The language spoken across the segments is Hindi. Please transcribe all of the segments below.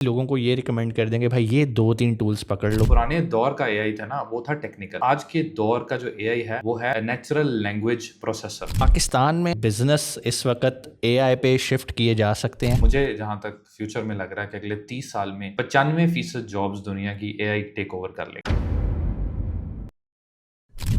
लोगों को ये रिकमेंड कर देंगे भाई ये 2-3 टूल्स पकड़ लो। पुराने दौर का एआई था ना, वो था टेक्निकल। आज के दौर का जो एआई है वो है नेचुरल लैंग्वेज प्रोसेसर। पाकिस्तान में बिजनेस इस वक्त एआई पे शिफ्ट किए जा सकते हैं। मुझे जहां तक फ्यूचर में लग रहा है कि अगले 30 साल में 95% जॉब्स दुनिया की एआई टेक ओवर कर लेगा।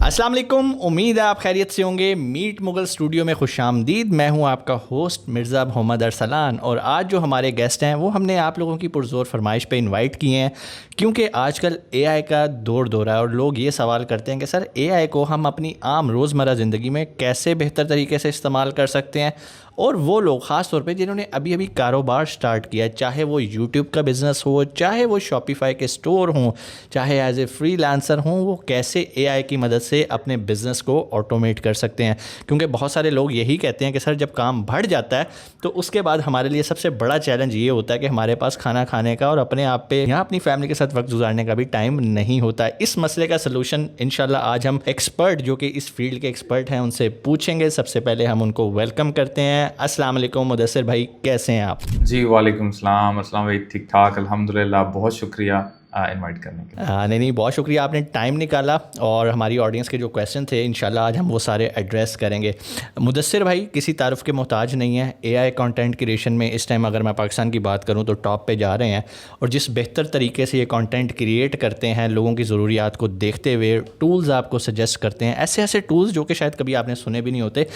अस्सलाम वालेकुम, उम्मीद है आप खैरियत से होंगे। मीट मुगल स्टूडियो में खुशामदीद। मैं हूं आपका होस्ट मिर्ज़ा मोहम्मद अरसलान और आज जो हमारे गेस्ट हैं वो हमने आप लोगों की पुरज़ोर फरमाइश पे इनवाइट किए हैं क्योंकि आजकल एआई का दौर है और लोग ये सवाल करते हैं कि सर एआई को हम अपनी आम रोज़मर्रा ज़िंदगी में कैसे बेहतर तरीके से इस्तेमाल कर सकते हैं। और वो लोग ख़ास तौर पे जिन्होंने अभी अभी कारोबार स्टार्ट किया है, चाहे वो यूट्यूब का बिज़नेस हो, चाहे वो शॉपिफाई के स्टोर हों, चाहे एज ए फ्रीलांसर हों, वो कैसे एआई की मदद से अपने बिज़नेस को ऑटोमेट कर सकते हैं। क्योंकि बहुत सारे लोग यही कहते हैं कि सर जब काम बढ़ जाता है तो उसके बाद हमारे लिए सबसे बड़ा चैलेंज ये होता है कि हमारे पास खाना खाने का और अपने आप पे यहाँ अपनी फैमिली के साथ वक्त गुजारने का भी टाइम नहीं होता है। इस मसले का सलूशन इंशाल्लाह आज हम एक्सपर्ट जो कि इस फील्ड के एक्सपर्ट हैं उनसे पूछेंगे। सबसे पहले हम उनको वेलकम करते हैं। अस्सलाम वालेकुम मुदस्सिर भाई, कैसे हैं आप? जी वालेकुम सलाम। अस्सलाम भाई, ठीक ठाक अल्हम्दुलिल्लाह। बहुत शुक्रिया इनवाइट करने के लिए। नहीं, बहुत शुक्रिया, आपने टाइम निकाला और हमारी ऑडियंस के जो क्वेश्चन थे इंशाल्लाह आज हम वो सारे एड्रेस करेंगे। मुदस्सिर भाई किसी तारुफ के मोहताज नहीं है। एआई कंटेंट क्रिएशन में इस टाइम अगर मैं पाकिस्तान की बात करूं तो टॉप पे जा रहे हैं और जिस बेहतर तरीके से ये कंटेंट क्रिएट करते हैं, लोगों की ज़रूरियात को देखते हुए टूल्स आपको सजेस्ट करते हैं, ऐसे ऐसे टूल्स जो कि शायद कभी आपने सुने भी नहीं होते।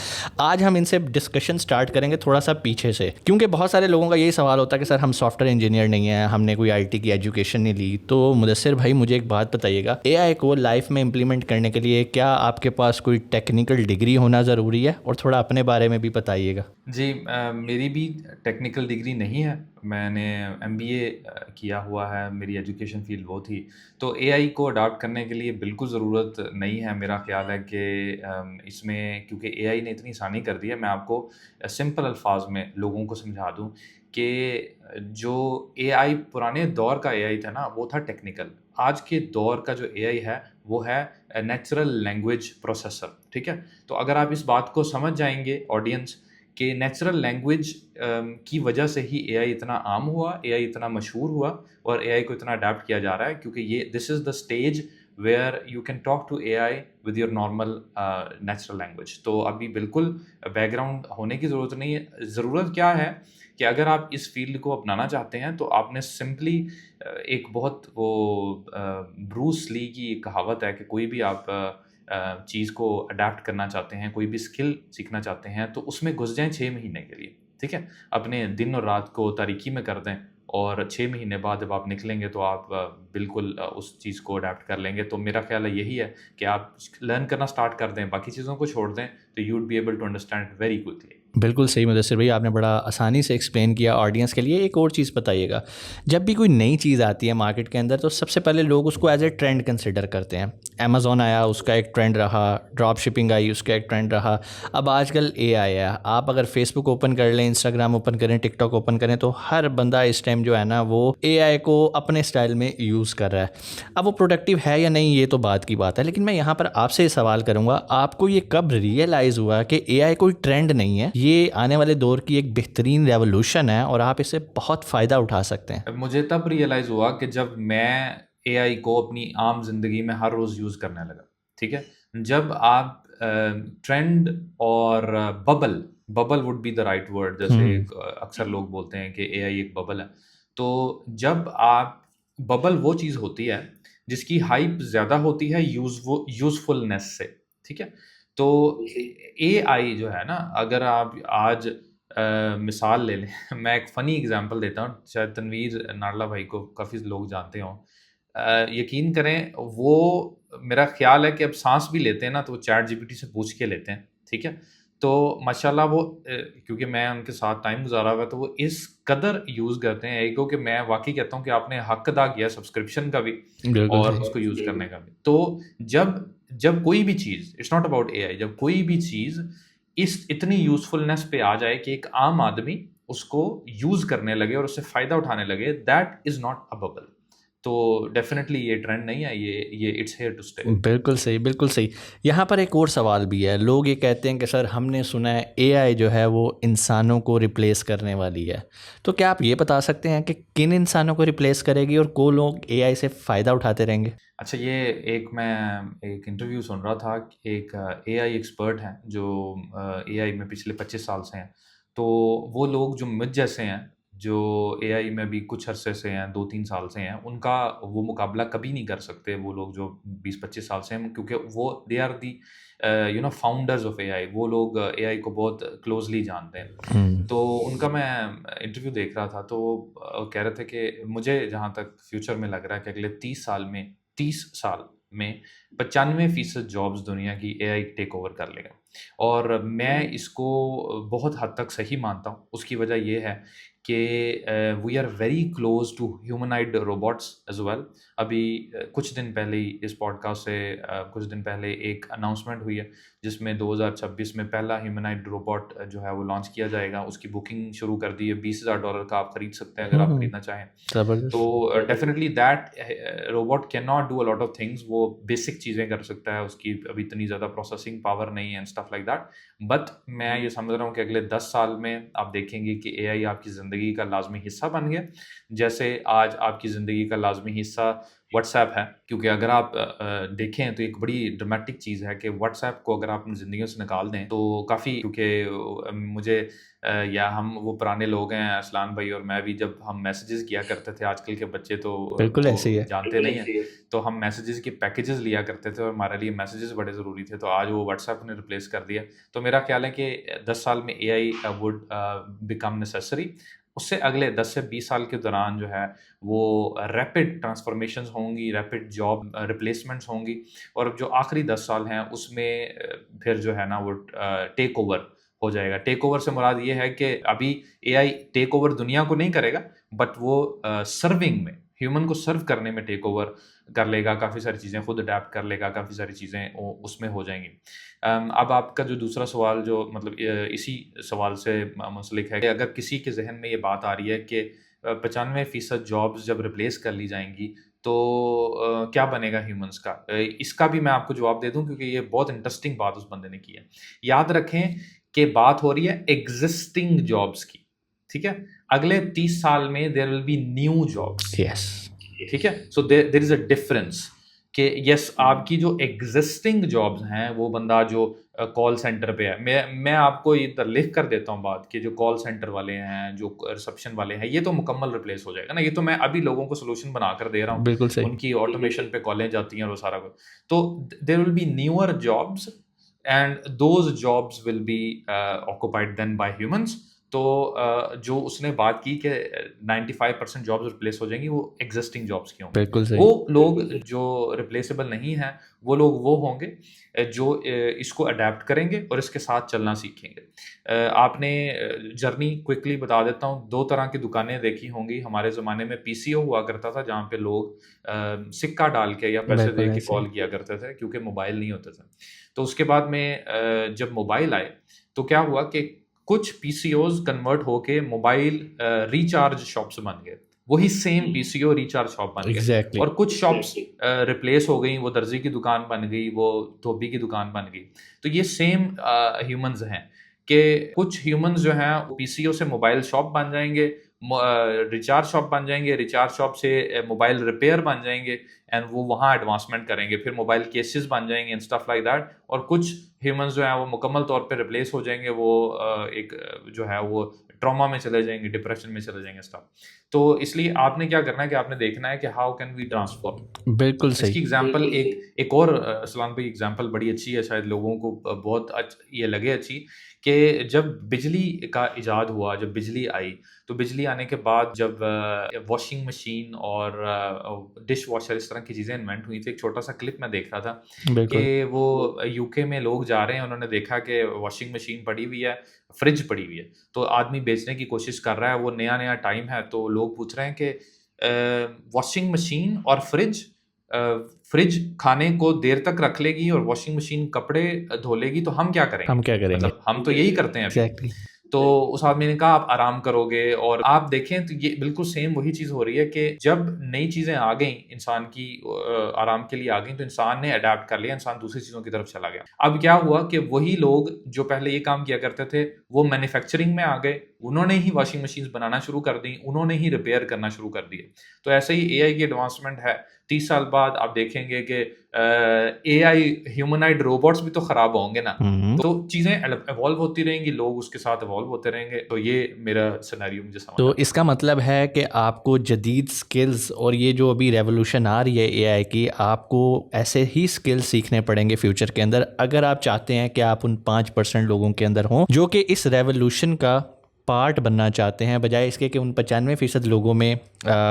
आज हम इनसे डिस्कशन स्टार्ट करेंगे थोड़ा सा पीछे से, क्योंकि बहुत सारे लोगों का यही सवाल होता है कि सर हम सॉफ्टवेयर इंजीनियर नहीं हैं, हमने कोई आईटी की एजुकेशन नहीं ली। तो मुदस्सिर भाई मुझे एक बात बताइएगा, एआई को लाइफ में इम्प्लीमेंट करने के लिए क्या आपके पास कोई टेक्निकल डिग्री होना ज़रूरी है? और थोड़ा अपने बारे में भी बताइएगा। जी, मेरी भी टेक्निकल डिग्री नहीं है। मैंने एमबीए किया हुआ है, मेरी एजुकेशन फ़ील्ड वो थी। तो एआई को अडॉप्ट करने के लिए बिल्कुल ज़रूरत नहीं है। मेरा ख़्याल है कि इसमें क्योंकि एआई ने इतनी आसानी कर दी है। मैं आपको सिंपल अल्फाज में लोगों को समझा दूँ कि जो एआई पुराने दौर का एआई था ना, वो था टेक्निकल। आज के दौर का जो एआई है, वो है नेचुरल लैंग्वेज प्रोसेसर, ठीक है? तो अगर आप इस बात को समझ जाएँगे ऑडियंस कि नेचुरल लैंग्वेज की वजह से ही एआई इतना आम हुआ, एआई इतना मशहूर हुआ और एआई को इतना अडॉप्ट किया जा रहा है क्योंकि ये this is the stage where you can talk to AI with your normal natural language. तो अभी बिल्कुल बैकग्राउंड होने की ज़रूरत नहीं है। ज़रूरत क्या है कि अगर आप इस फ़ील्ड को अपनाना चाहते हैं तो आपने सिंपली एक बहुत वो ब्रूस ली की कहावत है कि कोई भी आप चीज़ को अडैप्ट करना चाहते हैं, कोई भी स्किल सीखना चाहते हैं, तो उसमें घुस जाएँ 6 महीने के लिए, ठीक है? अपने दिन और रात को तारीकी में कर दें और 6 महीने बाद जब आप निकलेंगे तो आप बिल्कुल उस चीज़ को अडैप्ट कर लेंगे। तो मेरा ख़्याल है यही है कि आप लर्न करना स्टार्ट कर दें, बाकी चीज़ों को छोड़ दें, तो you would be able to understand it very quickly. बिल्कुल सही मुदस्सिर भाई, आपने बड़ा आसानी से एक्सप्लेन किया ऑडियंस के लिए। एक और चीज़ बताइएगा, जब भी कोई नई चीज़ आती है मार्केट के अंदर तो सबसे पहले लोग उसको एज ए ट्रेंड कंसिडर करते हैं। अमेज़ॉन आया, उसका एक ट्रेंड रहा, ड्रॉप शिपिंग आई, उसका एक ट्रेंड रहा। अब आजकल एआई है। आप अगर फेसबुक ओपन कर लें, इंस्टाग्राम ओपन करें, टिकटॉक ओपन करें, तो हर बंदा इस टाइम जो है ना वो एआई को अपने स्टाइल में यूज़ कर रहा है। अब वो प्रोडक्टिव है या नहीं ये तो बात की बात है, लेकिन मैं यहाँ पर आपसे ये सवाल करूँगा, आपको ये कब रियलाइज़ हुआ कि एआई कोई ट्रेंड नहीं है, ये आने वाले दौर की एक बेहतरीन रेवोल्यूशन है और आप इससे बहुत फ़ायदा उठा सकते हैं? मुझे तब रियलाइज़ हुआ कि जब मैं एआई को अपनी आम ज़िंदगी में हर रोज़ यूज़ करने लगा, ठीक है? जब आप ट्रेंड और bubble bubble would be the right word, जैसे हुँ। एक अक्सर लोग बोलते हैं कि एआई एक बबल है। तो जब आप बबल वो चीज़ होती है जिसकी हाइप ज़्यादा होती है यूज़फुलनेस से, ठीक है? तो एआई जो है ना, अगर आप आज मिसाल ले लें मैं एक फ़नी एग्ज़ाम्पल देता हूँ, शायद तनवीर नाडला भाई को काफ़ी लोग जानते हों। यकीन करें वो मेरा ख़्याल है कि अब साँस भी लेते हैं ना तो वो चैट जीपीटी से पूछ के लेते हैं, ठीक है? तो माशाल्लाह वो क्योंकि मैं उनके साथ टाइम गुज़ारा हुआ है तो वो इस कदर यूज़ करते हैं एआई को कि मैं वाक़ई कहता हूँ कि आपने हक़ अदा किया सब्सक्रिप्शन का भी बिल्कुल और सही। उसको यूज़ करने का भी। तो जब जब कोई भी चीज़, इट्स नॉट अबाउट एआई, जब कोई भी चीज़ इस इतनी यूज़फुलनेस पे आ जाए कि एक आम आदमी उसको यूज़ करने लगे और उससे फ़ायदा उठाने लगे, that is not a bubble. तो डेफिनेटली ये ट्रेंड नहीं है, ये इट्स हियर टू स्टे। बिल्कुल सही, बिल्कुल सही। यहाँ पर एक और सवाल भी है। लोग ये कहते हैं कि सर हमने सुना है एआई जो है वो इंसानों को रिप्लेस करने वाली है। तो क्या आप ये बता सकते हैं कि किन इंसानों को रिप्लेस करेगी और को लोग एआई से फ़ायदा उठाते रहेंगे? अच्छा, ये मैं एक इंटरव्यू सुन रहा था, एक एआई एक्सपर्ट हैं जो एआई में पिछले 25 साल से हैं। तो वो लोग जो मुझ जैसे हैं, जो एआई में भी कुछ अरसे से हैं, 2-3 साल से हैं, उनका वो मुकाबला कभी नहीं कर सकते वो लोग जो 20-25 साल से हैं, क्योंकि वो they are the founders of AI. वो लोग एआई को बहुत क्लोजली जानते हैं। तो उनका मैं इंटरव्यू देख रहा था, तो कह रहे थे कि मुझे जहाँ तक फ्यूचर में लग रहा है कि अगले 30 साल में 95% जॉब्स दुनिया की एआई टेक ओवर कर लेगा। और मैं इसको बहुत हद तक सही मानता हूँ। उसकी वजह ये है कि we are very close to humanoid robots as well. अभी कुछ दिन पहले ही इस पॉडकास्ट से कुछ दिन पहले एक अनाउंसमेंट हुई है जिसमें 2026 में पहला ह्यूमनाइड रोबोट जो है वो लॉन्च किया जाएगा। उसकी बुकिंग शुरू कर दी है। $20,000 का आप खरीद सकते हैं अगर आप खरीदना चाहें। ज़बरदस्त। तो definitely that robot can not do a lot of things. वो बेसिक चीज़ें कर सकता है, उसकी अभी इतनी ज़्यादा प्रोसेसिंग पावर नहीं है and stuff like that. But मैं ये समझ रहा हूँ कि अगले 10 साल में आप देखेंगे कि एआई आपकी ज़िंदगी का लाजमी हिस्सा बन गया, जैसे आज आपकी ज़िंदगी का लाजमी हिस्सा व्हाट्सएप है। क्योंकि अगर आप देखें तो एक बड़ी ड्रामेटिक चीज़ है कि व्हाट्सएप को अगर आप अपनी ज़िंदगी से निकाल दें तो काफ़ी, क्योंकि मुझे या हम वो पुराने लोग हैं अरसलान भाई और मैं भी, जब हम मैसेजेस किया करते थे, आजकल के बच्चे तो बिल्कुल ऐसे ही है। जानते नहीं हैं, तो हम मैसेजेस के पैकेजेस लिया करते थे और हमारे लिए मैसेजेस बड़े ज़रूरी थे। तो आज वो व्हाट्सएप ने रिप्लेस कर दिया। तो मेरा ख्याल है कि 10 साल में एआई वुड बिकम नेसेसरी। उससे अगले 10 से 20 साल के दौरान जो है वो रैपिड ट्रांसफॉर्मेशंस होंगी, रैपिड जॉब रिप्लेसमेंट्स होंगी। और जो आखिरी 10 साल हैं उसमें फिर जो है ना वो टेक ओवर हो जाएगा। टेक ओवर से मुराद ये है कि अभी एआई टेक ओवर दुनिया को नहीं करेगा, बट वो सर्विंग में, ह्यूमन को सर्व करने में टेक ओवर कर लेगा। काफ़ी सारी चीज़ें खुद अडैप्ट कर लेगा, काफ़ी सारी चीज़ें उसमें हो जाएंगी। अब आपका जो दूसरा सवाल जो मतलब इसी सवाल से मुंसलिक है कि अगर किसी के जहन में ये बात आ रही है कि 95% जॉब्स जब रिप्लेस कर ली जाएंगी तो क्या बनेगा ह्यूमंस का, इसका भी मैं आपको जवाब दे दूं क्योंकि ये बहुत इंटरेस्टिंग बात उस बंदे ने की है। याद रखें कि बात हो रही है एग्जिस्टिंग जॉब्स की, ठीक है। अगले 30 साल में there will be new jobs, yes. ठीक है। So there is a difference कि यस, आपकी जो एग्जिस्टिंग जॉब्स हैं, वो बंदा जो कॉल सेंटर पे है, मैं आपको इधर लिख कर देता हूँ बात कि जो कॉल सेंटर वाले हैं, जो रिसेप्शन वाले हैं, ये तो मुकम्मल रिप्लेस हो जाएगा ना। ये तो मैं अभी लोगों को सोल्यूशन बना कर दे रहा हूँ, बिल्कुल सही। उनकी ऑटोमेशन पे कॉलें जाती हैं और वो सारा कुछ। तो there will be newer jobs and those jobs will be occupied then by humans. तो जो उसने बात की कि 95% जॉब्स रिप्लेस हो जाएंगी, वो एग्जिस्टिंग जॉब्स की होंगी। बिल्कुल सही। वो लोग जो रिप्लेसेबल नहीं हैं, वो लोग वो होंगे जो इसको अडेप्ट करेंगे और इसके साथ चलना सीखेंगे। आपने जर्नी क्विकली बता देता हूँ, 2 तरह की दुकानें देखी होंगी। हमारे ज़माने में पीसीओ हुआ करता था जहाँ पे लोग सिक्का डाल के या पैसे बिल्कुल दे के ऐसे कॉल ही। किया करते थे क्योंकि मोबाइल नहीं होते थे। तो उसके बाद में जब मोबाइल आए तो क्या हुआ कि कुछ पीसीओज कन्वर्ट होके मोबाइल रिचार्ज शॉप्स बन गए। वही सेम पीसीओ रिचार्ज शॉप बन गए। एग्जैक्टली। और कुछ शॉप्स रिप्लेस हो गई, वो दर्जी की दुकान बन गई, वो धोबी की दुकान बन गई। तो ये सेम ह्यूमंस हैं कि कुछ ह्यूमंस जो हैं पीसीओ से मोबाइल शॉप बन जाएंगे, रिचार्ज शॉप बन जाएंगे, रिचार्ज शॉप से मोबाइल रिपेयर बन जाएंगे एंड वो वहाँ एडवांसमेंट करेंगे, फिर मोबाइल केसेस बन जाएंगे एंड स्टफ लाइक दैट। और कुछ ह्यूमंस जो हैं वो मुकम्मल तौर पे रिप्लेस हो जाएंगे, वो एक जो है वो ट्रॉमा में चले जाएंगे, डिप्रेशन में चले जाएंगे स्टफ। तो इसलिए आपने क्या करना है कि आपने देखना है कि हाउ कैन वी ट्रांसफॉर्म। बिल्कुल इसकी सही। एग्जांपल एक और सलाम भाई एग्जांपल बड़ी अच्छी है, शायद लोगों को बहुत ये लगे अच्छी, कि जब बिजली का इजाद हुआ, जब बिजली आई, तो बिजली आने के बाद जब वॉशिंग मशीन और डिश वॉशर इस तरह की चीज़ें इन्वेंट हुई थी। एक छोटा सा क्लिप मैं देख रहा था बिल्कुल। कि वो यूके में लोग जा रहे हैं, उन्होंने देखा कि वॉशिंग मशीन पड़ी हुई है, फ्रिज पड़ी हुई है। तो आदमी बेचने की कोशिश कर रहा है, वो नया नया टाइम है, तो लोग पूछ रहे हैं कि वॉशिंग मशीन और फ्रिज खाने को देर तक रख लेगी और वॉशिंग मशीन कपड़े धो लेगी, तो हम क्या करेंगे? हम क्या करेंगे? मतलब हम तो यही करते हैं अभी। एग्जैक्टली। तो उस आदमी ने कहा आप आराम करोगे, और आप देखें तो ये बिल्कुल सेम वही चीज़ हो रही है कि जब नई चीज़ें आ गई इंसान की आराम के लिए आ गई, तो इंसान ने अडैप्ट कर लिया, इंसान दूसरी चीज़ों की तरफ चला गया। अब क्या हुआ कि वही लोग जो पहले ये काम किया करते थे, वो मैन्युफैक्चरिंग में आ गए, उन्होंने ही वॉशिंग मशीन्स बनाना शुरू कर दी, उन्होंने ही रिपेयर करना शुरू कर दिए। तो ऐसे ही एआई की एडवांसमेंट है। 30 साल बाद आप देखेंगे कि एआई ह्यूमनॉइड रोबोट्स भी तो खराब होंगे ना। तो चीज़ें इवॉल्व होती रहेंगी, लोग उसके साथ इवॉल्व होते रहेंगे। तो ये मेरा सिनेरियो मुझे समझ तो आता है। इसका मतलब है कि आपको जदीद स्किल्स और ये जो अभी रेवोल्यूशन आ रही है एआई की, आपको ऐसे ही स्किल्स सीखने पड़ेंगे फ्यूचर के अंदर, अगर आप चाहते हैं कि आप उन 5% लोगों के अंदर हों जो कि इस रेवोल्यूशन का पार्ट बनना चाहते हैं, बजाय इसके कि उन 95% लोगों में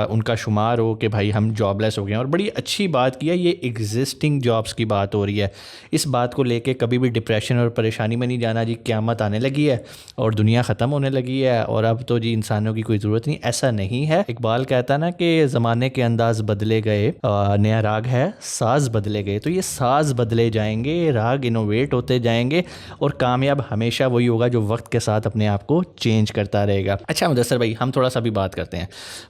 उनका शुमार हो कि भाई हम जॉबलेस हो गए हैं। और बड़ी अच्छी बात की है, ये एग्जिस्टिंग जॉब्स की बात हो रही है। इस बात को लेके कभी भी डिप्रेशन और परेशानी में नहीं जाना जी, क़यामत आने लगी है और दुनिया ख़त्म होने लगी है और अब तो जी इंसानों की कोई ज़रूरत नहीं, ऐसा नहीं है। इकबाल कहता है ना कि ज़माने के अंदाज बदले गए, नया राग है, साज बदले गए। तो ये साज बदले जाएंगे, राग इनोवेट होते जाएंगे और कामयाब हमेशा वही होगा जो वक्त के साथ अपने आप को चेंज करता रहेगा। अच्छा मुदस्सर भाई, हम थोड़ा सा भी बात करते हैं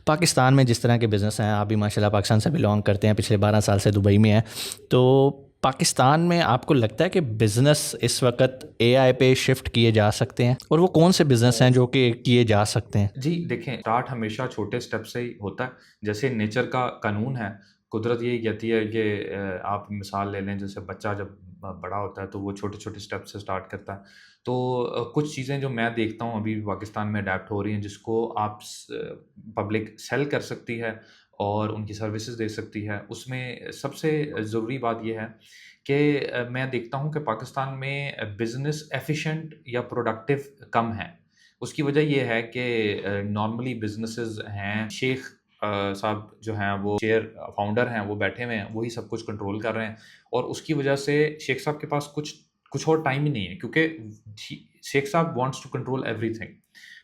पाकिस्तान में जिस तरह के बिज़नेस हैं। आप भी माशाल्लाह पाकिस्तान से बिलोंग करते हैं, पिछले 12 साल से दुबई में हैं। तो पाकिस्तान में आपको लगता है कि बिज़नेस इस वक्त एआई पे शिफ्ट किए जा सकते हैं, और वो कौन से बिज़नेस हैं जो कि किए जा सकते हैं? जी, देखें, स्टार्ट हमेशा छोटे स्टेप से ही होता है। जैसे नेचर का कानून है, कुदरत यही कहती है कि आप मिसाल ले लें, जैसे बच्चा जब बड़ा होता है तो वो छोटे-छोटे स्टेप से स्टार्ट करता है। तो कुछ चीज़ें जो मैं देखता हूँ अभी भी पाकिस्तान में अडैप्ट हो रही हैं, जिसको आप पब्लिक सेल कर सकती है और उनकी सर्विसेज दे सकती है। उसमें सबसे ज़रूरी बात ये है कि मैं देखता हूँ कि पाकिस्तान में बिज़नेस एफ़िशिएंट या प्रोडक्टिव कम है। उसकी वजह ये है कि नॉर्मली बिज़नेसेस हैं, शेख साहब जो हैं वो फाउंडर हैं, वो बैठे हुए हैं, वही सब कुछ कंट्रोल कर रहे हैं, और उसकी वजह से शेख साहब के पास कुछ कुछ और टाइम ही नहीं है, क्योंकि शेख साहब वांट्स टू कंट्रोल एवरीथिंग।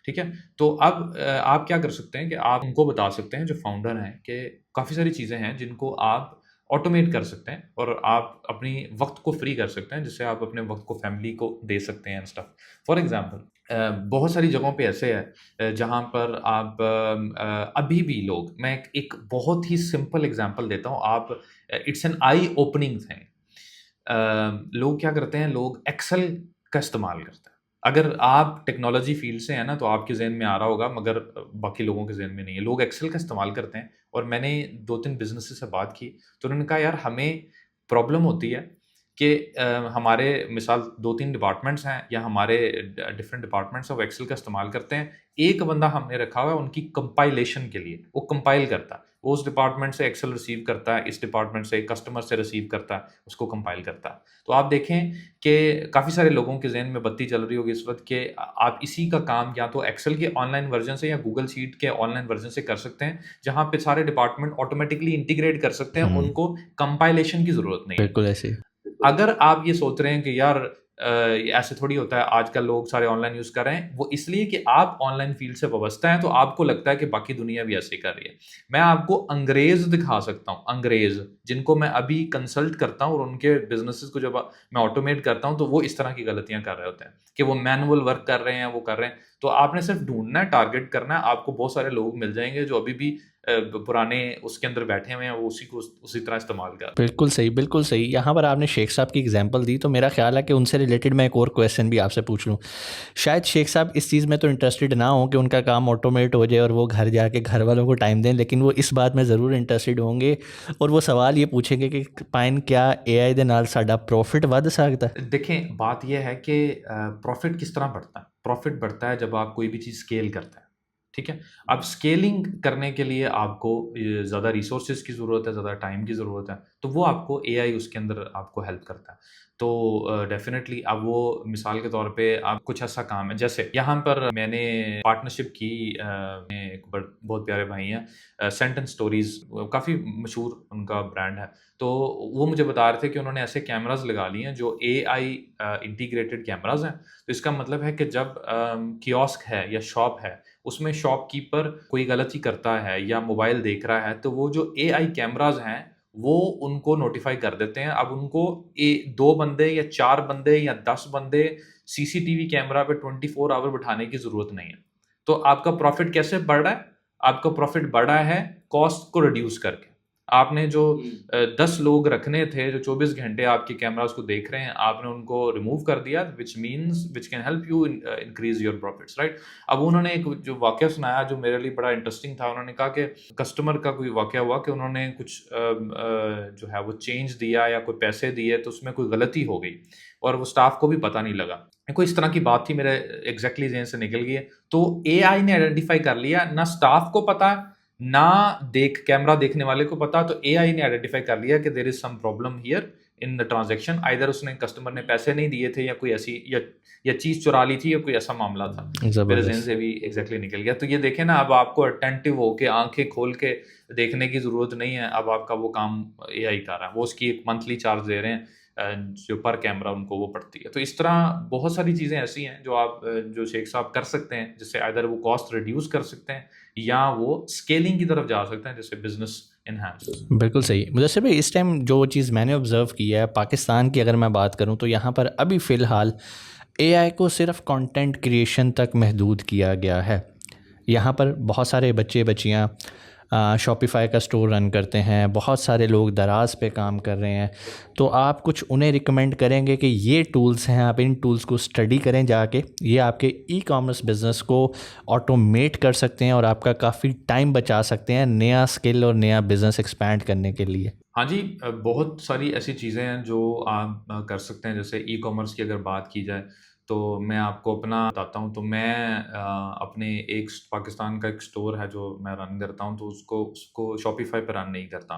ठीक है? तो अब आप क्या कर सकते हैं कि आप उनको बता सकते हैं, जो फाउंडर हैं, कि काफ़ी सारी चीज़ें हैं जिनको आप ऑटोमेट कर सकते हैं और आप अपनी वक्त को फ्री कर सकते हैं, जिससे आप अपने वक्त को फैमिली को दे सकते हैं एंड स्टफ। फॉर एग्जांपल, बहुत सारी जगहों पे ऐसे है जहाँ पर आप अभी भी लोग, मैं एक बहुत ही सिंपल एग्जांपल देता हूँ, आप it's an I opening thing. लोग क्या करते हैं, लोग एक्सेल का इस्तेमाल करते हैं। अगर आप टेक्नोलॉजी फील्ड से हैं ना, तो आपके ज़हन में आ रहा होगा, मगर बाकी लोगों के ज़हन में नहीं है। लोग एक्सेल का इस्तेमाल करते हैं, और मैंने 2-3 बिज़नेसेस से बात की, तो उन्होंने कहा यार हमें प्रॉब्लम होती है कि हमारे मिसाल 2-3 डिपार्टमेंट्स हैं, या हमारे डिफरेंट डिपार्टमेंट्स हैं, वो एक्सेल का इस्तेमाल करते हैं। एक बंदा हमने रखा हुआ है उनकी कंपाइलेशन के लिए, वो कंपाइल करता है। वो उस डिपार्टमेंट से एक्सेल रिसीव करता है, इस डिपार्टमेंट से कस्टमर से रिसीव करता है, उसको कंपाइल करता है। तो आप देखें कि काफ़ी सारे लोगों के ज़हन में बत्ती चल रही होगी इस वक़्त कि आप इसी का काम या तो एक्सेल के ऑनलाइन वर्ज़न से या गूगल शीट के ऑनलाइन वर्ज़न से कर सकते हैं, जहाँ पे सारे डिपार्टमेंट ऑटोमैटिकली इंटीग्रेट कर सकते हैं, उनको कंपाइलेशन की ज़रूरत नहीं है। बिल्कुल ऐसे ही। अगर आप ये सोच रहे हैं कि यार ऐसे थोड़ी होता है, आजकल लोग सारे ऑनलाइन यूज़ कर रहे हैं, वो इसलिए कि आप ऑनलाइन फ़ील्ड से वाबस्ता हैं, तो आपको लगता है कि बाकी दुनिया भी ऐसे ही कर रही है। मैं आपको अंग्रेज़ दिखा सकता हूँ, अंग्रेज़, जिनको मैं अभी कंसल्ट करता हूँ, और उनके बिज़नेसेस को जब मैं ऑटोमेट करता हूँ, तो वो इस तरह की गलतियाँ कर रहे होते हैं कि वो मैनुअल वर्क कर रहे हैं, वो कर रहे हैं। तो आपने सिर्फ़ ढूँढना है, टारगेट करना है, आपको बहुत सारे लोग मिल जाएँगे जो अभी भी पुराने उसके अंदर बैठे हुए हैं, वो उसी को उसी तरह इस्तेमाल कर रहे हैं। बिल्कुल सही, बिल्कुल सही। यहाँ पर आपने शेख साहब की एग्जांपल दी, तो मेरा ख्याल है कि उनसे रिलेटेड मैं एक और क्वेश्चन भी आपसे पूछ लूँ। शायद शेख साहब इस चीज़ में तो इंटरेस्टेड ना हो कि उनका काम ऑटोमेट हो जाए और वो घर जाके घर वालों को टाइम दें, लेकिन वो इस बात में ज़रूर इंटरेस्टेड होंगे और वो सवाल ये पूछेंगे कि पाइन क्या एआई दे नाल साडा प्रॉफिट वध सकता है? देखें, बात ये है कि प्रॉफ़िट किस तरह बढ़ता है? प्रॉफ़िट बढ़ता है जब आप कोई भी चीज़ स्केल करते हैं, ठीक है? अब स्केलिंग करने के लिए आपको ज़्यादा रिसोर्सेज़ की ज़रूरत है, ज़्यादा टाइम की ज़रूरत है, तो वो आपको एआई उसके अंदर आपको हेल्प करता है। तो डेफ़िनेटली अब वो मिसाल के तौर पे आप कुछ ऐसा काम है, जैसे यहाँ पर मैंने पार्टनरशिप की, एक बहुत प्यारे भाई हैं, सेंटेंस स्टोरीज़, काफ़ी मशहूर उनका ब्रांड है। तो वो मुझे बता रहे थे कि उन्होंने ऐसे कैमराज़ लगा लिए हैं जो एआई इंटीग्रेटेड कैमराज़ हैं। तो इसका मतलब है कि जब कियोस्क है या शॉप है, उसमें शॉपकीपर कोई गलती करता है या मोबाइल देख रहा है, तो वो जो एआई कैमराज़ हैं, वो उनको नोटिफ़ाई कर देते हैं। अब उनको 2 बंदे या 4 बंदे या 10 बंदे सीसीटीवी कैमरा पे 24 आवर बिठाने की ज़रूरत नहीं है। तो आपका प्रॉफिट कैसे बढ़ रहा है? आपका प्रॉफिट बढ़ा है कॉस्ट को रिड्यूस करके। आपने जो 10 लोग रखने थे जो 24 घंटे आपके कैमरास को देख रहे हैं, आपने उनको रिमूव कर दिया, which can help you increase your profits, right. अब उन्होंने एक जो वाकया सुनाया जो मेरे लिए बड़ा इंटरेस्टिंग था। उन्होंने कहा कि कस्टमर का कोई वाकया हुआ कि उन्होंने कुछ जो है वो चेंज दिया या कोई पैसे दिए तो उसमें कोई गलती हो गई और वो स्टाफ को भी पता नहीं लगा। कोई इस तरह की बात थी, मेरे एग्जैक्टली जेहन से निकल गई है। तो एआई ने आइडेंटिफाई कर लिया, ना स्टाफ को पता ना कैमरा देखने वाले को पता, तो एआई ने आइडेंटिफाई कर लिया कि there is some problem here in the transaction. Either उसने कस्टमर ने पैसे नहीं दिए थे या कोई ऐसी या चीज चुरा ली थी या कोई ऐसा मामला था। मेरे जहन से भी एग्जैक्टली निकल गया। तो ये देखें ना, अब आपको अटेंटिव होके आंखें खोल के देखने की जरूरत नहीं है, अब आपका वो काम एआई कर रहा है। वो उसकी एक मंथली चार्ज दे रहे हैं जो पर कैमरा उनको वो पड़ती है। तो इस तरह बहुत सारी चीज़ें ऐसी हैं जो आप जो शेख साहब कर सकते हैं, जिससे आइदर वो कॉस्ट रिड्यूस कर सकते हैं या वो स्केलिंग की तरफ जा सकते हैं, जिससे बिजनेस इनहांस। बिल्कुल सही मुदस्सिर भाई। इस टाइम जो चीज़ मैंने ऑब्ज़र्व की है पाकिस्तान की, अगर मैं बात करूं तो यहाँ पर अभी फ़िलहाल एआई को सिर्फ कंटेंट क्रिएशन तक महदूद किया गया है। यहाँ पर बहुत सारे बच्चे बच्चियाँ शॉपिफ़ाई का स्टोर रन करते हैं, बहुत सारे लोग दराज पे काम कर रहे हैं। तो आप कुछ उन्हें रिकमेंड करेंगे कि ये टूल्स हैं, आप इन टूल्स को स्टडी करें जाके, ये आपके ई कॉमर्स बिज़नेस को ऑटोमेट कर सकते हैं और आपका काफ़ी टाइम बचा सकते हैं नया स्किल और नया बिज़नेस एक्सपैंड करने के लिए। हाँ जी, बहुत सारी ऐसी चीज़ें हैं जो आप कर सकते हैं। जैसे ई कॉमर्स की अगर बात की जाए तो मैं आपको अपना बताता हूँ। तो मैं अपने एक पाकिस्तान का एक स्टोर है जो मैं रन करता हूँ, तो उसको शॉपिफाई पर रन नहीं करता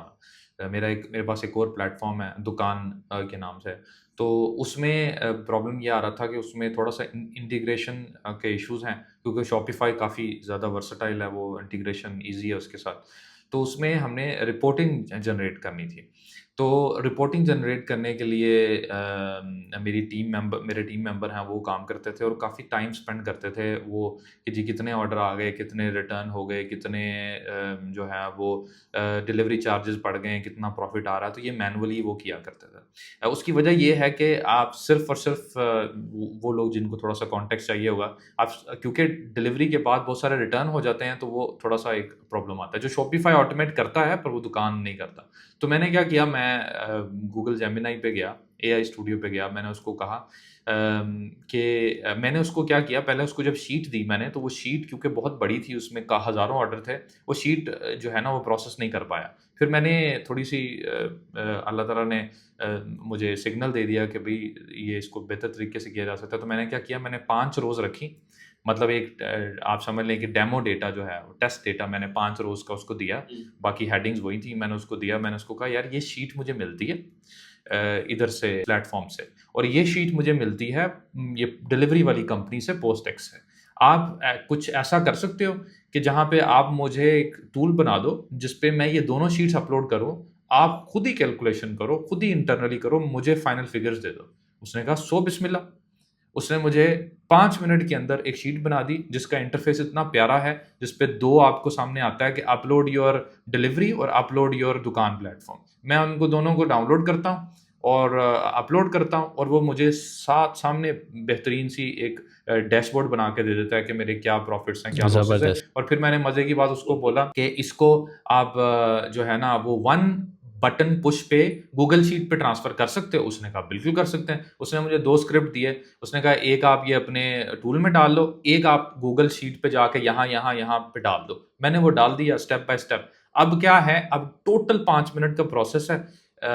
मैं। मेरे पास एक और प्लेटफॉर्म है दुकान के नाम से। तो उसमें प्रॉब्लम ये आ रहा था कि उसमें थोड़ा सा इंटीग्रेशन के इश्यूज़ हैं, क्योंकि शॉपिफाई काफ़ी ज़्यादा वर्सटाइल है, वो इंटीग्रेशन ईजी है उसके साथ। तो उसमें हमने रिपोर्टिंग जनरेट करनी थी। तो रिपोर्टिंग जनरेट करने के लिए मेरे टीम मेंबर हैं, वो काम करते थे और काफ़ी टाइम स्पेंड करते थे वो, कि जी कितने ऑर्डर आ गए, कितने रिटर्न हो गए, कितने जो है वो डिलीवरी चार्जेस बढ़ गए, कितना प्रॉफिट आ रहा है। तो ये मैनुअली वो किया करते थे। उसकी वजह ये है कि आप सिर्फ और सिर्फ वो लोग जिनको थोड़ा सा कॉन्टेक्स्ट चाहिए होगा, आप क्योंकि डिलीवरी के बाद बहुत सारे रिटर्न हो जाते हैं, तो वो थोड़ा सा एक प्रॉब्लम आता है। जो शॉपिफाई ऑटोमेट करता है पर वो दुकान नहीं करता। तो मैंने क्या किया, मैं गूगल जेमिनाई पे गया, एआई स्टूडियो पे गया। मैंने उसको कहा कि मैंने उसको क्या किया, पहले उसको जब शीट दी मैंने, तो वो शीट क्योंकि बहुत बड़ी थी, उसमें हज़ारों ऑर्डर थे, वो शीट जो है ना वो प्रोसेस नहीं कर पाया। फिर मैंने थोड़ी सी अल्लाह ताला ने मुझे सिग्नल दे दिया कि भाई ये इसको बेहतर तरीके से किया जा सकता है। तो मैंने क्या किया, मैंने 5 रोज़ रखी। मतलब एक आप समझ लें कि डेमो डेटा जो है, टेस्ट डेटा मैंने 5 रोज़ का उसको दिया, बाकी हेडिंग्स वही थी। मैंने उसको दिया, मैंने उसको कहा यार ये शीट मुझे मिलती है इधर से प्लेटफॉर्म से, और ये शीट मुझे मिलती है ये डिलीवरी वाली कंपनी से, पोस्टेक्स से। आप कुछ ऐसा कर सकते हो कि जहाँ पे आप मुझे एक टूल बना दो जिस पे मैं ये दोनों शीट्स अपलोड करूँ, आप खुद ही कैलकुलेशन करो, खुद ही इंटरनली करो, मुझे फाइनल फिगर्स दे दो। उसने कहा सो बिस्मिल्लाह। उसने मुझे 5 मिनट के अंदर एक शीट बना दी जिसका इंटरफेस इतना प्यारा है, जिस पे 2 आपको सामने आता है कि अपलोड योर डिलीवरी और अपलोड योर दुकान प्लेटफॉर्म। मैं उनको दोनों को डाउनलोड करता हूँ और अपलोड करता हूँ, और वो मुझे सामने बेहतरीन सी एक डैशबोर्ड बना के दे देता है कि मेरे क्या प्रॉफिट्स हैं, क्या लॉसेस हैं। और फिर मैंने मज़े की बात उसको बोला कि इसको आप जो है ना वो 1 बटन पुश पे गूगल शीट पे ट्रांसफर कर सकते हो। उसने कहा बिल्कुल कर सकते हैं। उसने मुझे 2 स्क्रिप्ट दिए। उसने कहा एक आप ये अपने टूल में डाल लो, एक आप गूगल शीट पे जाके यहाँ पे डाल दो। मैंने वो डाल दिया स्टेप बाय स्टेप। अब क्या है, अब टोटल 5 मिनट का प्रोसेस है।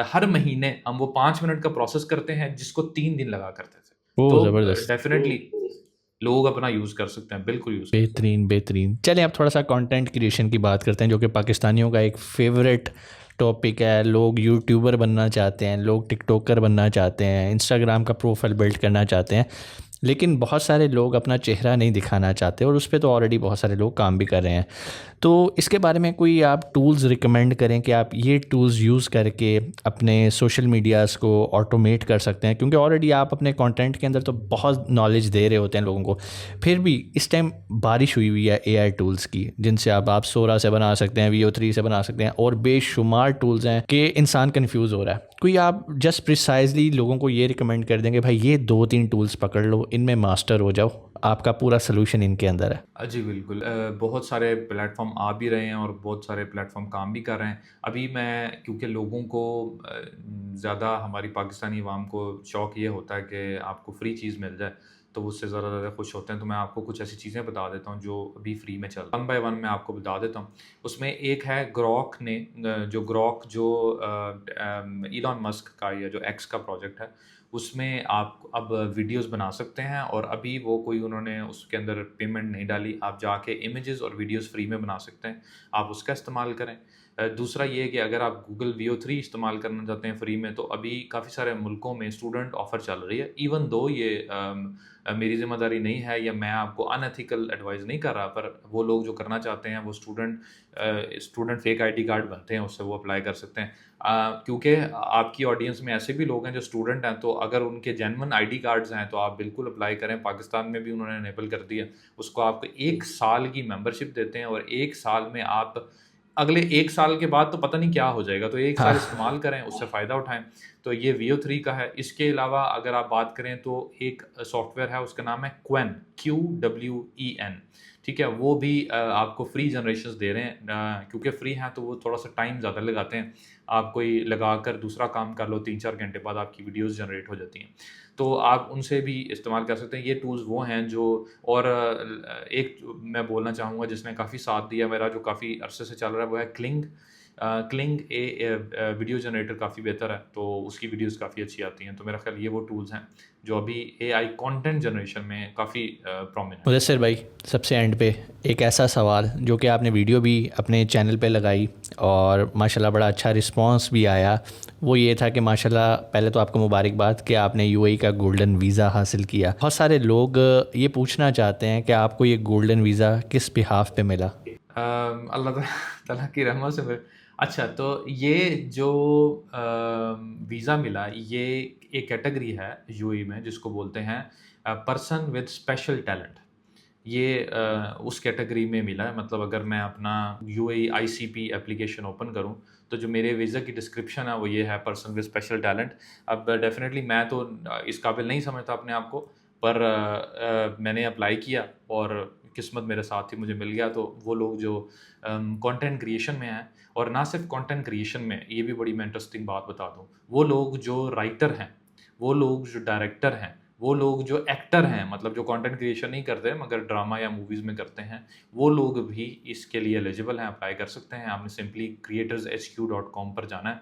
हर महीने हम वो 5 मिनट का प्रोसेस करते हैं जिसको 3 दिन लगा करते थे। तो ज़बरदस्त, डेफिनेटली लोग अपना यूज़ कर सकते हैं, बिल्कुल यूज़। बेहतरीन। चलें अब थोड़ा सा कंटेंट क्रिएशन की बात करते हैं, जो कि पाकिस्तानियों का एक फेवरेट टॉपिक है। लोग यूट्यूबर बनना चाहते हैं, लोग टिकटॉकर बनना चाहते हैं, इंस्टाग्राम का प्रोफाइल बिल्ड करना चाहते हैं, लेकिन बहुत सारे लोग अपना चेहरा नहीं दिखाना चाहते, और उस पर तो ऑलरेडी बहुत सारे लोग काम भी कर रहे हैं। तो इसके बारे में कोई आप टूल्स रिकमेंड करें कि आप ये टूल्स यूज़ करके अपने सोशल मीडियाज़ को ऑटोमेट कर सकते हैं, क्योंकि ऑलरेडी आप अपने कंटेंट के अंदर तो बहुत नॉलेज दे रहे होते हैं लोगों को। फिर भी इस टाइम बारिश हुई हुई है एआई टूल्स की, जिनसे आप सोरा से बना सकते हैं, VO3 से बना सकते हैं, और बेशुमार टूल्स हैं कि इंसान कन्फ्यूज़ हो रहा है। कोई आप जस्ट प्रिसाइजली लोगों को ये रिकमेंड कर देंगे भाई ये 2-3 टूल्स पकड़ लो, इनमें मास्टर हो जाओ, आपका पूरा सलूशन इनके अंदर है? जी बिल्कुल, बहुत सारे प्लेटफॉर्म आ भी रहे हैं और बहुत सारे प्लेटफॉर्म काम भी कर रहे हैं। अभी मैं क्योंकि लोगों को ज़्यादा हमारी पाकिस्तानी अवाम को शौक़ ये होता है कि आपको फ्री चीज़ मिल जाए, तो उससे ज़्यादा खुश होते हैं। तो मैं आपको कुछ ऐसी चीज़ें बता देता हूँ जो अभी फ्री में चल, वन बाय वन मैं आपको बता देता हूँ। उसमें एक है ग्रॉक ने, जो ग्रॉक जो इलॉन मस्क का या जो एक्स का प्रोजेक्ट है, उसमें आप अब वीडियोस बना सकते हैं और अभी वो कोई उन्होंने उसके अंदर पेमेंट नहीं डाली। आप जाके इमेजेस और वीडियोस फ्री में बना सकते हैं, आप उसका इस्तेमाल करें। दूसरा ये है कि अगर आप गूगल VO3 इस्तेमाल करना चाहते हैं फ्री में, तो अभी काफ़ी सारे मुल्कों में स्टूडेंट ऑफ़र चल रही है। इवन दो ये मेरी ज़िम्मेदारी नहीं है या मैं आपको अनएथिकल एडवाइस नहीं कर रहा, पर वो लोग जो करना चाहते हैं वो स्टूडेंट फेक आईडी कार्ड बनते हैं, उससे वो अप्लाई कर सकते हैं। क्योंकि आपकी ऑडियंस में ऐसे भी लोग हैं जो स्टूडेंट हैं, तो अगर उनके जेन्युइन आईडी कार्ड्स हैं तो आप बिल्कुल अप्लाई करें। पाकिस्तान में भी उन्होंने इनेबल कर दिया। उसको आपको 1 साल की मेंबरशिप देते हैं और 1 साल में आप अगले 1 साल के बाद तो पता नहीं क्या हो जाएगा, तो 1 साल हाँ। इस्तेमाल करें, उससे फ़ायदा उठाएँ। तो ये VO3 का है। इसके अलावा अगर आप बात करें तो एक सॉफ्टवेयर है, उसका नाम है क्वेन, QWEN, ठीक है? वो भी आपको फ्री जनरेशंस दे रहे हैं। क्योंकि फ्री हैं तो वो थोड़ा-सा टाइम ज़्यादा लगाते हैं। आप कोई लगाकर दूसरा काम कर लो, 3-4 घंटे बाद आपकी वीडियोज़ जनरेट हो जाती हैं। तो आप उनसे भी इस्तेमाल कर सकते हैं। ये टूल्स वो हैं जो, और एक मैं बोलना चाहूँगा जिसने काफ़ी साथ दिया मेरा, जो काफ़ी अरसे से चल रहा है, वो है क्लिंग। क्लिंग वीडियो जनरेटर काफ़ी बेहतर है, तो उसकी वीडियोज़ काफ़ी अच्छी आती हैं। तो मेरा ख़्याल ये वो टूल्स हैं जो अभी AI कंटेंट जनरेशन में काफ़ी प्रोमिनेंट हैं। मुदस्सिर भाई, सबसे एंड पे एक ऐसा सवाल जो कि आपने वीडियो भी अपने चैनल पे लगाई और माशाल्लाह बड़ा अच्छा रिस्पांस भी आया, वो ये था कि माशाल्लाह पहले तो आपको मुबारकबाद कि आपने UAE का गोल्डन वीज़ा हासिल किया। बहुत सारे लोग ये पूछना चाहते हैं कि आपको ये गोल्डन वीज़ा किस बिहाफ पे मिला? अल्लाह ताला की रहमत से मेरे, अच्छा तो ये जो वीज़ा मिला, ये एक कैटेगरी है यूएई में जिसको बोलते हैं पर्सन विद स्पेशल टैलेंट। ये उस कैटेगरी में मिला है। मतलब अगर मैं अपना यूएई ICP एप्लीकेशन ओपन करूँ, तो जो मेरे वीज़ा की डिस्क्रिप्शन है वो ये है, पर्सन विद स्पेशल टैलेंट। अब डेफ़िनेटली मैं तो इस काबिल नहीं समझता अपने आप को, पर मैंने अप्लाई किया और किस्मत मेरे साथ थी, मुझे मिल गया। तो वो लोग जो कंटेंट क्रिएशन में हैं, और ना सिर्फ कंटेंट क्रिएशन में, ये भी बड़ी मैं इंटरेस्टिंग बात बता दूँ, वो लोग जो राइटर हैं, वो लोग जो डायरेक्टर हैं, वो लोग जो एक्टर हैं, मतलब जो कंटेंट क्रिएशन नहीं करते मगर ड्रामा या मूवीज़ में करते हैं, वो लोग भी इसके लिए एलिजिबल हैं, अप्लाई कर सकते हैं। आपने सिंपली creatorshq.com पर जाना है,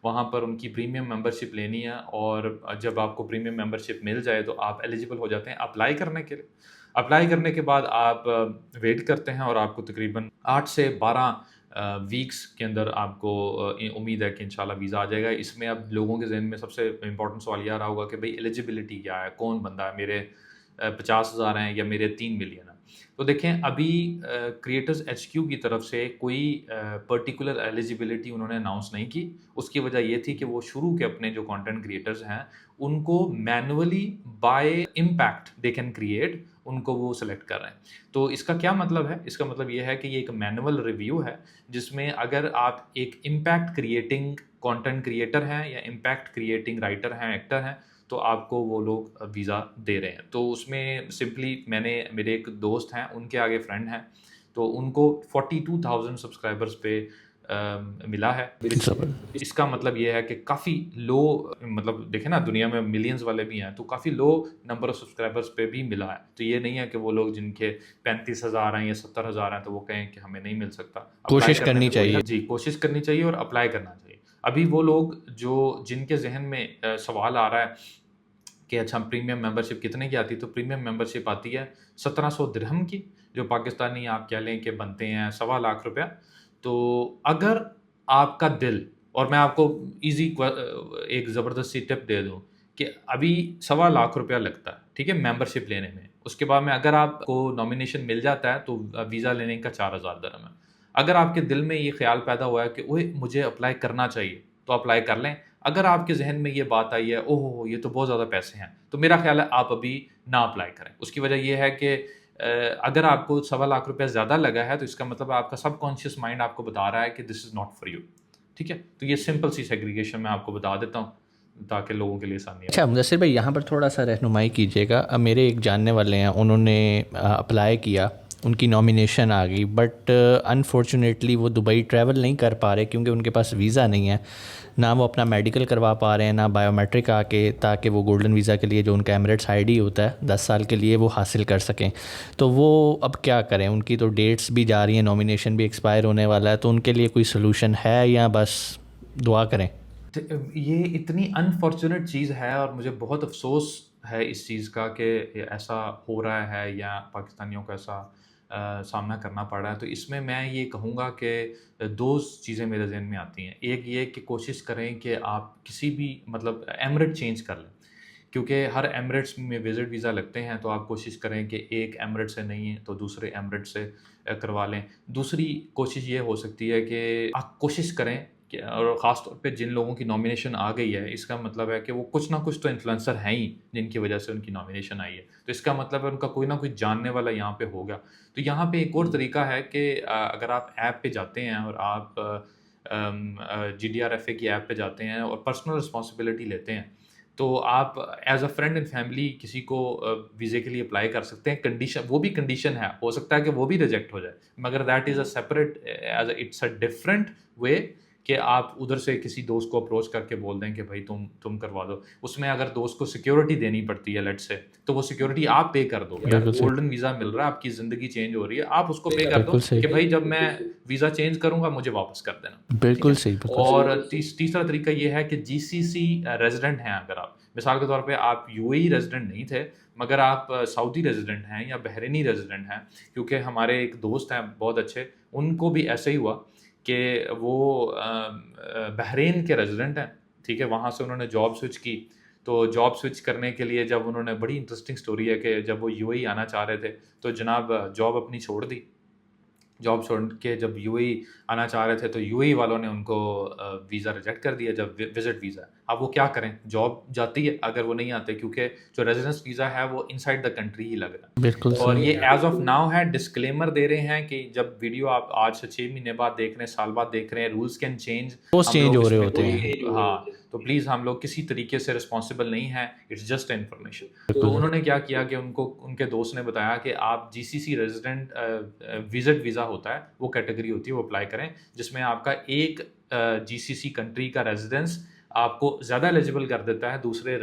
वहाँ पर उनकी प्रीमियम मेंबरशिप लेनी है, और जब आपको प्रीमियम मेंबरशिप मिल जाए तो आप एलिजिबल हो जाते हैं अप्लाई करने के लिए। अप्लाई करने के बाद आप वेट करते हैं और आपको तकरीबन 8 से 12 वीक्स के अंदर आपको उम्मीद है कि इंशाल्लाह वीज़ा आ जाएगा। इसमें अब लोगों के ज़हन में सबसे इम्पोर्टेंट सवाल ये आ रहा होगा कि भई एलिजिबिलिटी क्या है? कौन बंदा है? मेरे 50,000 हैं या मेरे 3 मिलियन हैं? तो देखें, अभी क्रिएटर्स HQ की तरफ से कोई पर्टिकुलर एलिजिबिलिटी उन्होंने अनाउंस नहीं की। उसकी वजह ये थी कि वो शुरू के अपने जो कंटेंट क्रिएटर्स हैं, उनको manually by impact they can create, उनको वो सेलेक्ट कर रहे हैं। तो इसका क्या मतलब है? इसका मतलब ये है कि ये एक मैनुअल रिव्यू है, जिसमें अगर आप एक इम्पैक्ट क्रिएटिंग कंटेंट क्रिएटर हैं या इम्पैक्ट क्रिएटिंग राइटर हैं, एक्टर हैं, तो आपको वो लोग वीज़ा दे रहे हैं। तो उसमें सिंपली मेरे एक दोस्त हैं, उनके आगे फ्रेंड हैं, तो उनको 42,000 सब्सक्राइबर्स पे मिला है। इसका मतलब ये है कि काफ़ी लो, मतलब देखें ना, दुनिया में मिलियंस वाले भी हैं, तो काफ़ी लो नंबर ऑफ सब्सक्राइबर्स पे भी मिला है। तो ये नहीं है कि वो लोग जिनके 35,000 हैं या 70,000 हैं तो वो कहें कि हमें नहीं मिल सकता। कोशिश करनी चाहिए। जी, कोशिश करनी चाहिए और अप्लाई करना चाहिए। अभी वो लोग जिनके ज़हन में सवाल आ रहा है कि अच्छा प्रीमियम मेंबरशिप कितने की आती है, तो प्रीमियम मेंबरशिप आती है 1700 दिरहम की, जो पाकिस्तानी आप कह लें कि बनते हैं 1.25 लाख रुपया। तो अगर आपका दिल, और मैं आपको ईज़ी एक ज़बरदस्त सी टिप दे दूँ कि अभी 1.25 लाख रुपया लगता है, ठीक है, मेंबरशिप लेने में। उसके बाद में अगर आपको नॉमिनेशन मिल जाता है तो वीज़ा लेने का 4,000 दिरहम है। अगर आपके दिल में ये ख़्याल पैदा हुआ है कि ओए मुझे अप्लाई करना चाहिए, तो अप्लाई कर लें। अगर आपके ज़हन में ये बात आई है, ओह हो! ये तो बहुत ज़्यादा पैसे हैं, तो मेरा ख़्याल है आप अभी ना अप्लाई करें। उसकी वजह ये है कि अगर आपको 1.25 लाख रुपया ज़्यादा लगा है, तो इसका मतलब आपका सबकॉन्शियस माइंड आपको बता रहा है कि this is not for you, ठीक है? तो ये सिंपल सी सेग्रीगेशन मैं आपको बता देता हूँ। ताकि लोगों के लिए आसानी हो। अच्छा मुदस्सिर भाई, यहाँ पर थोड़ा सा रहनुमाई कीजिएगा। अब मेरे एक जानने वाले हैं, उन्होंने अप्लाई किया, उनकी नॉमिनेशन आ गई, बट अनफॉर्चुनेटली वो दुबई ट्रैवल नहीं कर पा रहे क्योंकि उनके पास वीज़ा नहीं है। ना वो अपना मेडिकल करवा पा रहे हैं, ना बायोमेट्रिक आके, ताकि वो गोल्डन वीज़ा के लिए जो उनका एमिरेट्स आईडी होता है 10 साल के लिए वो हासिल कर सकें। तो वो अब क्या करें? उनकी तो डेट्स भी जा रही हैं, नॉमिनेशन भी एक्सपायर होने वाला है, तो उनके लिए कोई सोल्यूशन है या बस दुआ करें? ये इतनी अनफॉर्चुनेट चीज़ है और मुझे बहुत अफसोस है इस चीज़ का कि ऐसा हो रहा है या पाकिस्तानियों को ऐसा सामना करना पड़ रहा है। तो इसमें मैं ये कहूँगा कि दो चीज़ें मेरे ज़हन में आती हैं। एक ये कि कोशिश करें कि आप किसी भी मतलब एमिरेट चेंज कर लें, क्योंकि हर एमिरेट्स में विज़िट वीज़ा लगते हैं, तो आप कोशिश करें कि एक एमिरेट से नहीं है तो दूसरे एमिरेट से करवा लें। दूसरी कोशिश ये हो सकती है कि आप कोशिश करें कि, और ख़ास तौर पे जिन लोगों की नॉमिनेशन आ गई है, इसका मतलब है कि वो कुछ ना कुछ तो इन्फ्लुएंसर हैं ही जिनकी वजह से उनकी नॉमिनेशन आई है। तो इसका मतलब है उनका कोई ना कोई जानने वाला यहाँ पे होगा। तो यहाँ पे एक और तरीका है कि अगर आप ऐप पे जाते हैं और आप GDRFA की ऐप पे जाते हैं और पर्सनल रिस्पॉन्सिबिलिटी लेते हैं, तो आप as a friend and family किसी को वीज़े के लिए अप्लाई कर सकते हैं। कंडीशन, वो भी कंडीशन है, हो सकता है कि वो भी रिजेक्ट हो जाए, मगर that is a separate, as it's a different way कि आप उधर से किसी दोस्त को अप्रोच करके बोल दें कि भाई तुम करवा दो। उसमें अगर दोस्त को सिक्योरिटी देनी पड़ती है लेट्स से, तो वो सिक्योरिटी आप पे कर दो। यार गोल्डन वीज़ा मिल रहा है, आपकी ज़िंदगी चेंज हो रही है, आप उसको पे कर दो कि भाई जब मैं वीज़ा चेंज करूँगा मुझे वापस कर देना। बिल्कुल सही। और तीसरा तरीका ये है कि GCC रेजिडेंट हैं अगर आप, मिसाल के तौर पे आप UAE रेजिडेंट नहीं थे मगर आप सऊदी रेजिडेंट हैं या बहरीनी रेजिडेंट हैं, क्योंकि हमारे एक दोस्त हैं बहुत अच्छे, उनको भी ऐसे ही हुआ कि वो बहरीन के रेजिडेंट हैं, ठीक है, वहाँ से उन्होंने जॉब स्विच की। तो जॉब स्विच करने के लिए जब उन्होंने, बड़ी इंटरेस्टिंग स्टोरी है कि जब वो UAE आना चाह रहे थे तो जनाब जॉब अपनी छोड़ दी। जॉब छोड़ के जब UAE आना चाह रहे थे तो UAE वालों ने उनको वीज़ा रिजेक्ट कर दिया, जब विजिट वीज़ा। अब वो क्या करें? जॉब जाती है अगर वो नहीं आते, क्योंकि जो रेजिडेंस वीज़ा है वो इनसाइड द कंट्री ही लग रहा है। बिल्कुल। और ये एज ऑफ नाउ है, डिस्क्लेमर दे रहे हैं कि जब वीडियो आप आज से 6 महीने बाद देख रहे हैं, साल बाद देख रहे हैं, रूल्स कैन चेंज, चेंज हो रहे होते हैं। हाँ, तो प्लीज़ हम लोग किसी तरीके से रिस्पॉन्सिबल नहीं है, इट्स जस्ट इन्फॉर्मेशन। तो उन्होंने क्या किया कि उनको उनके दोस्त ने बताया कि आप GCC रेजिडेंट विजिट वीज़ा होता है, वो कैटेगरी होती है, वो अप्लाई करें, जिसमें आपका एक GCC कंट्री का रेजिडेंस आपको ज़्यादा एलिजिबल कर देता है दूसरे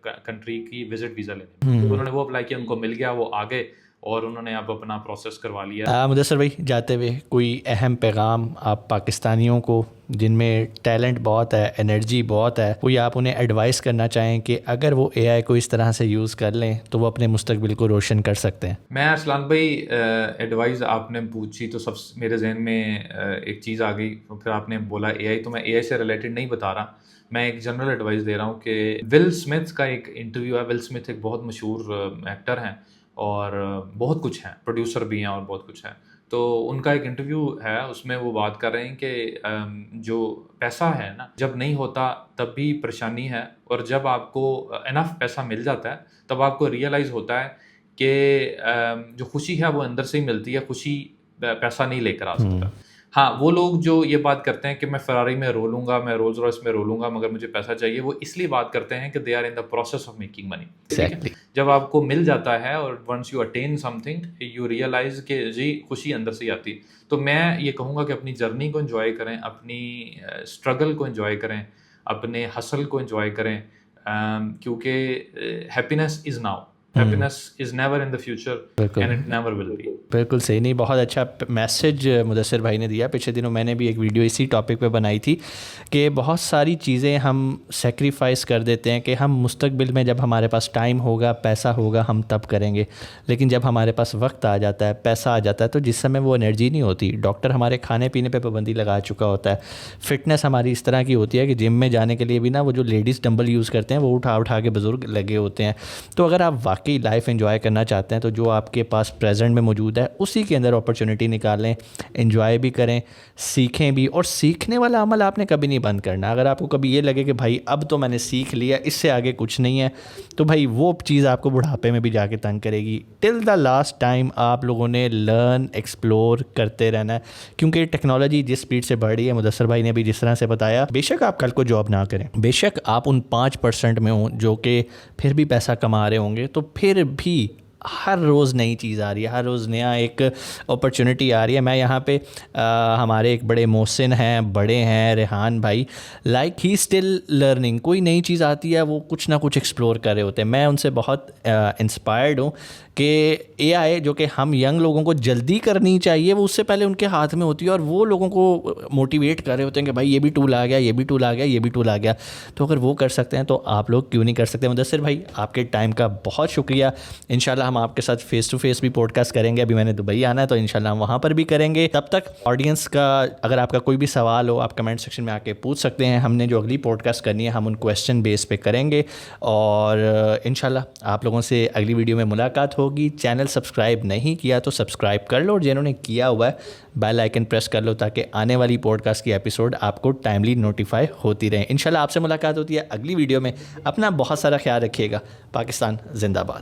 कंट्री की विजिट वीज़ा लेने में। तो उन्होंने वो अप्लाई किया, उनको मिल गया, वो आ गए और उन्होंने अब अपना प्रोसेस करवा लिया। मुदस्सिर भाई, जाते हुए कोई अहम पैगाम आप पाकिस्तानियों को जिनमें टैलेंट बहुत है, एनर्जी बहुत है, कोई आप उन्हें एडवाइस करना चाहें कि अगर वो AI को इस तरह से यूज़ कर लें तो वो अपने मुस्तकबिल को रोशन कर सकते हैं? मैं अरसलान भाई, एडवाइस आपने पूछी तो सब मेरे जहन में एक चीज़ आ गई, फिर आपने बोला AI, तो मैं AI से रिलेटेड नहीं बता रहा, मैं एक जनरल एडवाइस दे रहा हूँ कि विल स्मिथ का एक इंटरव्यू है। विल स्मिथ एक बहुत मशहूर एक्टर हैं और बहुत कुछ हैं, प्रोड्यूसर भी हैं और बहुत कुछ है। तो उनका एक इंटरव्यू है, उसमें वो बात कर रहे हैं कि जो पैसा है ना, जब नहीं होता तब भी परेशानी है, और जब आपको इनफ पैसा मिल जाता है तब आपको रियलाइज़ होता है कि जो खुशी है वो अंदर से ही मिलती है, खुशी पैसा नहीं लेकर आ सकता। हाँ, वो लोग जो ये बात करते हैं कि मैं फरारी में रो लूँगा, मैं रोल्स रॉयस में रो लूँगा मगर मुझे पैसा चाहिए, वो इसलिए बात करते हैं कि they are in the process of making money. Exactly. जब आपको मिल जाता है और once you attain something you realize कि जी खुशी अंदर से ही आती है। तो मैं ये कहूँगा कि अपनी जर्नी को एंजॉय करें, अपनी स्ट्रगल को एंजॉय करें, अपने हसल को एंजॉय करें, क्योंकि happiness is now, happiness is never in the future and it never will be. बिल्कुल सही। नहीं, बहुत अच्छा मैसेज मुदस्सिर भाई ने दिया। पिछले दिनों मैंने भी एक वीडियो इसी टॉपिक पे बनाई थी कि बहुत सारी चीज़ें हम सेक्रीफाइस कर देते हैं कि हम मुस्तकबिल में जब हमारे पास टाइम होगा, पैसा होगा, हम तब करेंगे, लेकिन जब हमारे पास वक्त आ जाता है, पैसा आ जाता है, तो जिस समय वो एनर्जी नहीं होती। डॉक्टर हमारे खाने पीने पे पाबंदी लगा चुका होता है, फिटनेस हमारी इस तरह की होती है कि जिम में जाने के लिए भी ना वो जो लेडीज़ डंबल यूज़ करते हैं वो उठा उठा के बुज़ुर्ग लगे होते हैं। तो अगर आप वाकई लाइफ एंजॉय करना चाहते हैं तो जो आपके पास प्रेजेंट में मौजूद है उसी के अंदर अपॉर्चुनिटी निकालें, एंजॉय भी करें, सीखें भी। और सीखने वाला अमल आपने कभी नहीं बंद करना। अगर आपको कभी ये लगे कि भाई अब तो मैंने सीख लिया, इससे आगे कुछ नहीं है, तो भाई वो चीज़ आपको बुढ़ापे में भी जाके तंग करेगी। टिल द लास्ट टाइम आप लोगों ने लर्न एक्सप्लोर करते रहना है, क्योंकि टेक्नोलॉजी जिस स्पीड से बढ़ रही है, मुदस्सर भाई ने भी जिस तरह से बताया, बेशक आप कल को जॉब ना करें, बेशक आप उन 5% में हों जो कि फिर भी पैसा कमा रहे होंगे, तो फिर भी हर रोज़ नई चीज़ आ रही है, हर रोज़ नया एक अपॉर्चुनिटी आ रही है। मैं यहाँ पे हमारे एक बड़े मोहसिन हैं, बड़े हैं रेहान भाई, लाइक ही स्टिल लर्निंग। कोई नई चीज़ आती है वो कुछ ना कुछ एक्सप्लोर कर रहे होते हैं। मैं उनसे बहुत इंस्पायर्ड हूँ कि एआई जो कि हम यंग लोगों को जल्दी करनी चाहिए, वो उससे पहले उनके हाथ में होती है और वो लोगों को मोटिवेट कर रहे होते हैं कि भाई ये भी टूल आ गया, ये भी टूल आ गया, ये भी टूल आ गया। तो अगर वो कर सकते हैं तो आप लोग क्यों नहीं कर सकते। मुदस्सिर भाई आपके टाइम का बहुत शुक्रिया। इंशाल्लाह हम आपके साथ फेस टू फेस भी पॉडकास्ट करेंगे। अभी मैंने दुबई आना है तो इंशाल्लाह हम वहाँ पर भी करेंगे। तब तक ऑडियंस का अगर आपका कोई भी सवाल हो आप कमेंट सेक्शन में आके पूछ सकते हैं। हमने जो अगली पॉडकास्ट करनी है हम उन क्वेश्चन बेस पे करेंगे और इंशाल्लाह आप लोगों से अगली वीडियो में मुलाकात होगी। चैनल सब्सक्राइब नहीं किया तो सब्सक्राइब कर लो और जिन्होंने किया हुआ है बेल आइकन प्रेस कर लो ताकि आने वाली पॉडकास्ट की एपिसोड आपको टाइमली नोटिफाई होती रहे। इंशाल्लाह आपसे मुलाकात होती है अगली वीडियो में। अपना बहुत सारा ख्याल रखिएगा। पाकिस्तान जिंदाबाद।